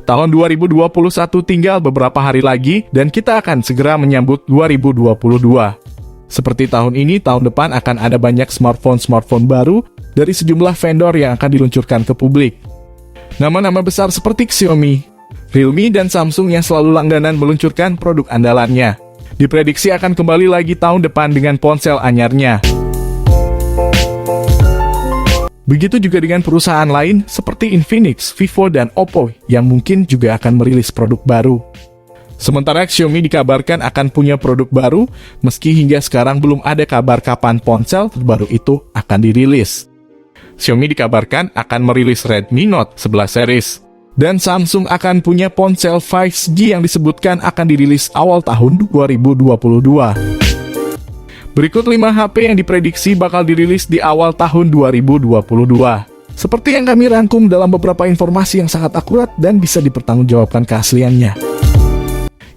Tahun 2021 tinggal beberapa hari lagi dan kita akan segera menyambut 2022. Seperti tahun ini, tahun depan akan ada banyak smartphone baru dari sejumlah vendor yang akan diluncurkan ke publik. Nama-nama besar seperti Xiaomi, Realme, dan Samsung yang selalu langganan meluncurkan produk andalannya. Diprediksi akan kembali lagi tahun depan dengan ponsel anyarnya. Begitu juga dengan perusahaan lain seperti Infinix, Vivo, dan Oppo yang mungkin juga akan merilis produk baru. Sementara Xiaomi dikabarkan akan punya produk baru, meski hingga sekarang belum ada kabar kapan ponsel terbaru itu akan dirilis. Xiaomi dikabarkan akan merilis Redmi Note 11 series. Dan Samsung akan punya ponsel 5G yang disebutkan akan dirilis awal tahun 2022. Berikut 5 HP yang diprediksi bakal dirilis di awal tahun 2022. Seperti yang kami rangkum dalam beberapa informasi yang sangat akurat dan bisa dipertanggungjawabkan keasliannya.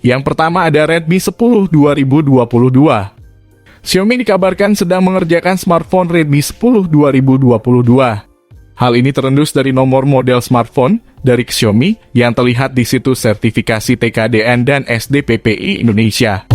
Yang pertama ada Redmi 10 2022. Xiaomi dikabarkan sedang mengerjakan smartphone Redmi 10 2022. Hal ini terendus dari nomor model smartphone dari Xiaomi yang terlihat di situs sertifikasi TKDN dan SDPPI Indonesia.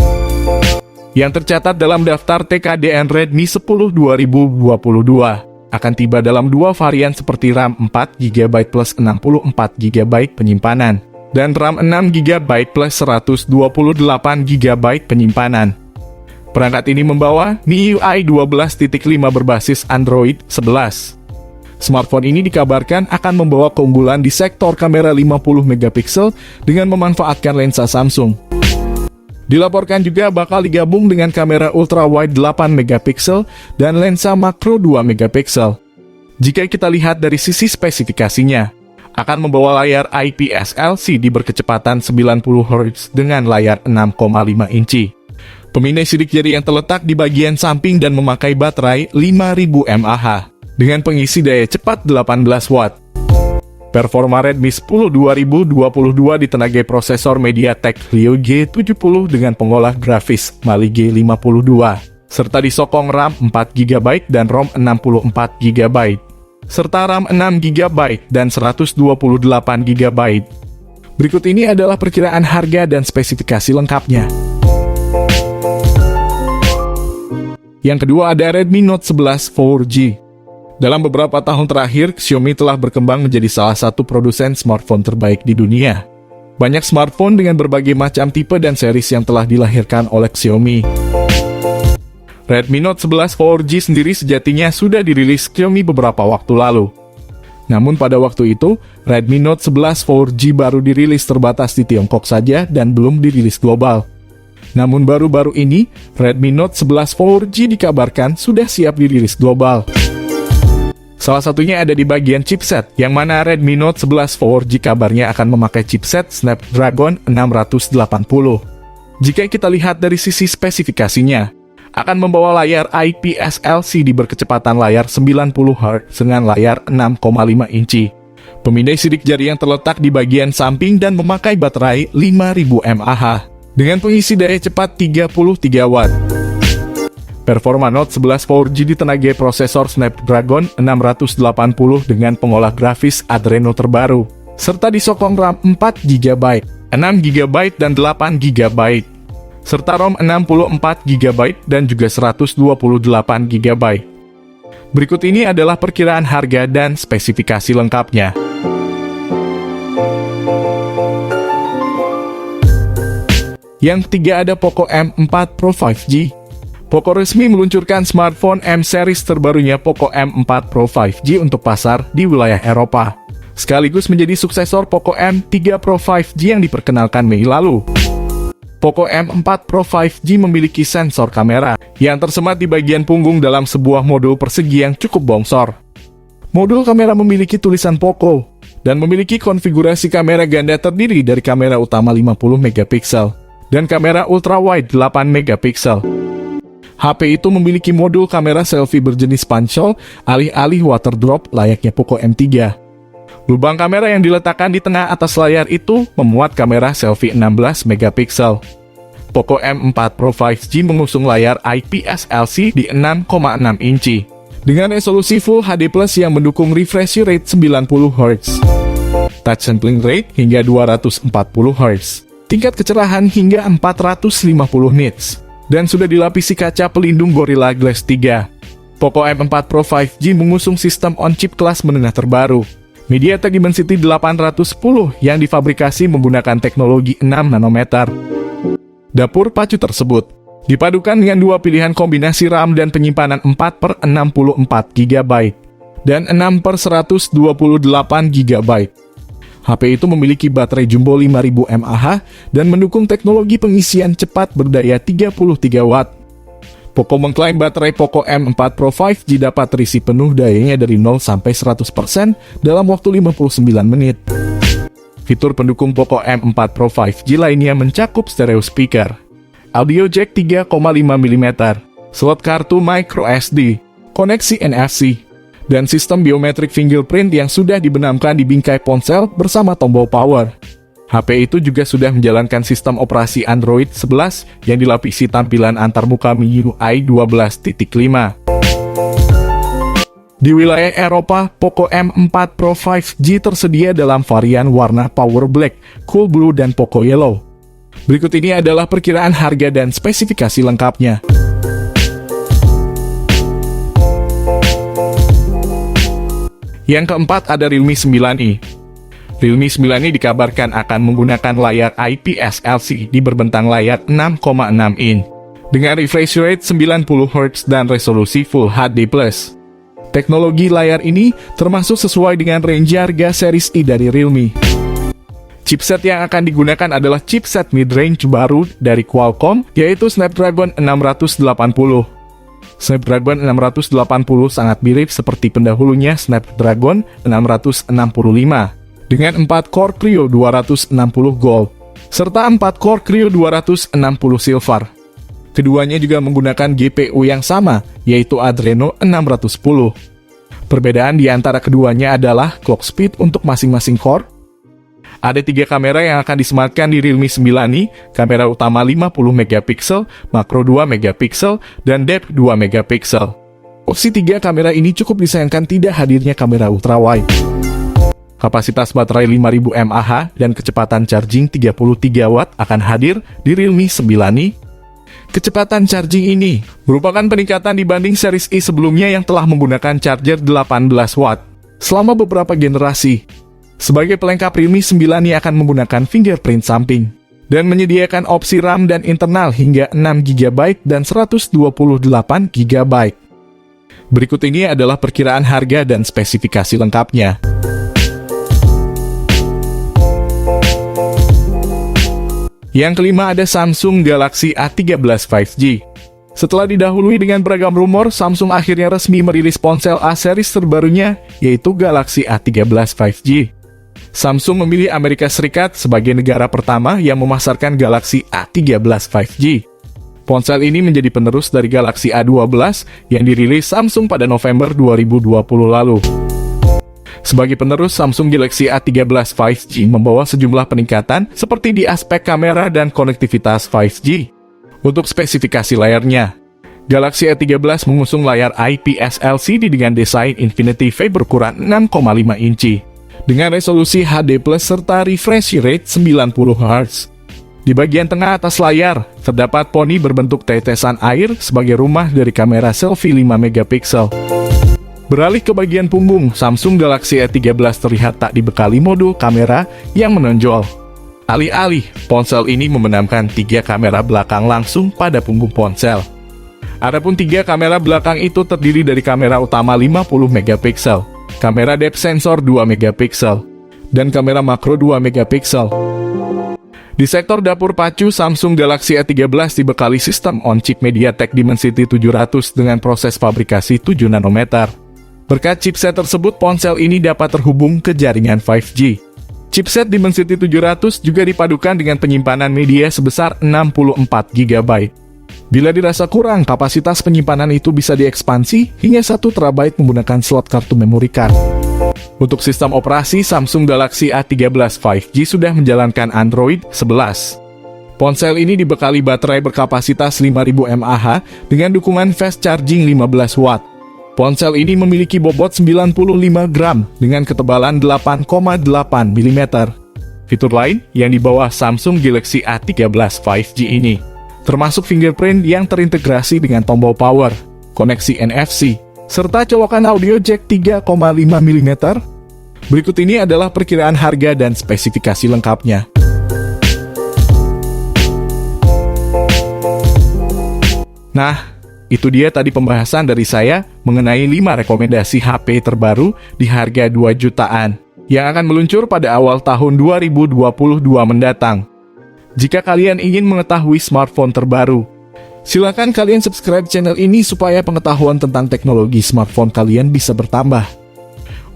Yang tercatat dalam daftar TKDN Redmi 10 2022 akan tiba dalam dua varian seperti RAM 4GB plus 64GB penyimpanan dan RAM 6GB plus 128GB penyimpanan. Perangkat ini membawa MIUI 12.5 berbasis Android 11. Smartphone ini dikabarkan akan membawa keunggulan di sektor kamera 50MP dengan memanfaatkan lensa Samsung. Dilaporkan juga bakal digabung dengan kamera ultrawide 8MP dan lensa makro 2MP. Jika kita lihat dari sisi spesifikasinya, akan membawa layar IPS LCD berkecepatan 90Hz dengan layar 6,5 inci. Pemindai sidik jari yang terletak di bagian samping dan memakai baterai 5000 mAh dengan pengisi daya cepat 18 Watt. Performa Redmi 10 2022 ditenagai prosesor MediaTek Helio G70 dengan pengolah grafis Mali G52, serta disokong RAM 4GB dan ROM 64GB, serta RAM 6GB dan 128GB. Berikut ini adalah perkiraan harga dan spesifikasi lengkapnya. Yang kedua ada Redmi Note 11 4G. Dalam beberapa tahun terakhir, Xiaomi telah berkembang menjadi salah satu produsen smartphone terbaik di dunia. Banyak smartphone dengan berbagai macam tipe dan series yang telah dilahirkan oleh Xiaomi. Redmi Note 11 4G sendiri sejatinya sudah dirilis Xiaomi beberapa waktu lalu. Namun pada waktu itu, Redmi Note 11 4G baru dirilis terbatas di Tiongkok saja dan belum dirilis global. Namun baru-baru ini, Redmi Note 11 4G dikabarkan sudah siap dirilis global. Salah satunya ada di bagian chipset, yang mana Redmi Note 11 4G kabarnya akan memakai chipset Snapdragon 680. Jika kita lihat dari sisi spesifikasinya, akan membawa layar IPS LCD berkecepatan layar 90Hz dengan layar 6,5 inci. Pemindai sidik jari yang terletak di bagian samping dan memakai baterai 5000 mAh dengan pengisi daya cepat 33 Watt. Performa Note 11 4G ditenagai prosesor Snapdragon 680 dengan pengolah grafis Adreno terbaru, serta disokong RAM 4GB, 6GB dan 8GB, serta ROM 64GB dan juga 128GB. Berikut ini adalah perkiraan harga dan spesifikasi lengkapnya. Yang ketiga ada Poco M4 Pro 5G. Poco resmi meluncurkan smartphone M-series terbarunya Poco M4 Pro 5G untuk pasar di wilayah Eropa, sekaligus menjadi suksesor Poco M3 Pro 5G yang diperkenalkan Mei lalu. Poco M4 Pro 5G memiliki sensor kamera yang tersemat di bagian punggung dalam sebuah modul persegi yang cukup bongsor. Modul kamera memiliki tulisan Poco dan memiliki konfigurasi kamera ganda terdiri dari kamera utama 50MP dan kamera ultrawide 8MP. HP itu memiliki modul kamera selfie berjenis punch-hole alih-alih water drop layaknya Poco M3. Lubang kamera yang diletakkan di tengah atas layar itu memuat kamera selfie 16MP. Poco M4 Pro 5G mengusung layar IPS LCD 6,6 inci dengan resolusi Full HD Plus yang mendukung refresh rate 90Hz. touch sampling rate hingga 240 Hz, tingkat kecerahan hingga 450 nits, dan sudah dilapisi kaca pelindung Gorilla Glass 3. Poco M4 Pro 5G mengusung sistem on-chip kelas menengah terbaru, MediaTek Dimensity 810 yang difabrikasi menggunakan teknologi 6 nanometer. Dapur pacu tersebut dipadukan dengan dua pilihan kombinasi RAM dan penyimpanan 4/64 GB dan 6/128 GB. HP itu memiliki baterai jumbo 5000 mAh dan mendukung teknologi pengisian cepat berdaya 33 Watt. Poco mengklaim baterai Poco M4 Pro 5G dapat terisi penuh dayanya dari 0 sampai 100% dalam waktu 59 menit. Fitur pendukung Poco M4 Pro 5G lainnya mencakup stereo speaker, audio jack 3,5 mm, slot kartu microSD, koneksi NFC, dan sistem biometric fingerprint yang sudah dibenamkan di bingkai ponsel bersama tombol power. HP itu juga sudah menjalankan sistem operasi Android 11 yang dilapisi tampilan antarmuka MIUI 12.5. Di wilayah Eropa, Poco M4 Pro 5G tersedia dalam varian warna Power Black, Cool Blue, dan Poco Yellow. Berikut ini adalah perkiraan harga dan spesifikasi lengkapnya. Yang keempat ada Realme 9i. Realme 9i dikabarkan akan menggunakan layar IPS LCD berbentang layar 6,6 inch dengan refresh rate 90 Hz dan resolusi Full HD+. Teknologi layar ini termasuk sesuai dengan range harga series I dari Realme. Chipset yang akan digunakan adalah chipset mid-range baru dari Qualcomm, yaitu Snapdragon 680. Snapdragon 680 sangat mirip seperti pendahulunya Snapdragon 665. Dengan 4 core Kryo 260 Gold, serta 4 core Kryo 260 Silver. Keduanya juga menggunakan GPU yang sama, yaitu Adreno 610. Perbedaan di antara keduanya adalah clock speed untuk masing-masing core. Ada 3 kamera yang akan disematkan di Realme 9i, kamera utama 50 MP, makro 2 MP, dan depth 2 MP. Opsi 3 kamera ini cukup disayangkan tidak hadirnya kamera ultrawide. Kapasitas baterai 5000 mAh dan kecepatan charging 33 Watt akan hadir di Realme 9i. Kecepatan charging ini merupakan peningkatan dibanding series I sebelumnya yang telah menggunakan charger 18 Watt selama beberapa generasi. Sebagai pelengkap, Realme 9i akan menggunakan fingerprint samping dan menyediakan opsi RAM dan internal hingga 6 GB dan 128 GB. Berikut ini adalah perkiraan harga dan spesifikasi lengkapnya. Yang kelima ada Samsung Galaxy A13 5G. Setelah didahului dengan beragam rumor, Samsung akhirnya resmi merilis ponsel A series terbarunya, yaitu Galaxy A13 5G. Samsung memilih Amerika Serikat sebagai negara pertama yang memasarkan Galaxy A13 5G. Ponsel ini menjadi penerus dari Galaxy A12 yang dirilis Samsung pada November 2020 lalu. Sebagai penerus, Samsung Galaxy A13 5G membawa sejumlah peningkatan seperti di aspek kamera dan konektivitas 5G. Untuk spesifikasi layarnya, Galaxy A13 mengusung layar IPS LCD dengan desain Infinity V berukuran 6,5 inci dengan resolusi HD+ serta refresh rate 90 Hz. Di bagian tengah atas layar, terdapat poni berbentuk tetesan air sebagai rumah dari kamera selfie 5 MP. Beralih ke bagian punggung, Samsung Galaxy A13 terlihat tak dibekali modul kamera yang menonjol. Alih-alih, ponsel ini membenamkan 3 kamera belakang langsung pada punggung ponsel. Adapun 3 kamera belakang itu terdiri dari kamera utama 50 MP, kamera depth sensor 2 MP, dan kamera makro 2 MP. Di sektor dapur pacu, Samsung Galaxy A13 dibekali sistem on-chip MediaTek Dimensity 700 dengan proses fabrikasi 7 nanometer. Berkat chipset tersebut, ponsel ini dapat terhubung ke jaringan 5G. Chipset Dimensity 700 juga dipadukan dengan penyimpanan media sebesar 64 GB. Bila dirasa kurang, kapasitas penyimpanan itu bisa diekspansi hingga 1 TB menggunakan slot kartu memori card. Untuk sistem operasi, Samsung Galaxy A13 5G sudah menjalankan Android 11. Ponsel ini dibekali baterai berkapasitas 5000 mAh dengan dukungan fast charging 15 Watt. Ponsel ini memiliki bobot 95 gram dengan ketebalan 8,8 mm. Fitur lain yang di bawah Samsung Galaxy A13 5G ini, termasuk fingerprint yang terintegrasi dengan tombol power, koneksi NFC, serta colokan audio jack 3,5 mm. Berikut ini adalah perkiraan harga dan spesifikasi lengkapnya. Nah, itu dia tadi pembahasan dari saya mengenai 5 rekomendasi HP terbaru di harga 2 jutaan yang akan meluncur pada awal tahun 2022 mendatang. Jika kalian ingin mengetahui smartphone terbaru, silakan kalian subscribe channel ini supaya pengetahuan tentang teknologi smartphone kalian bisa bertambah.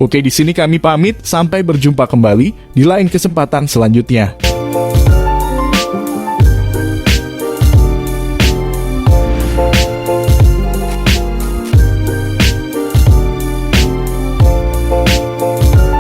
Oke, di sini kami pamit, sampai berjumpa kembali di lain kesempatan selanjutnya.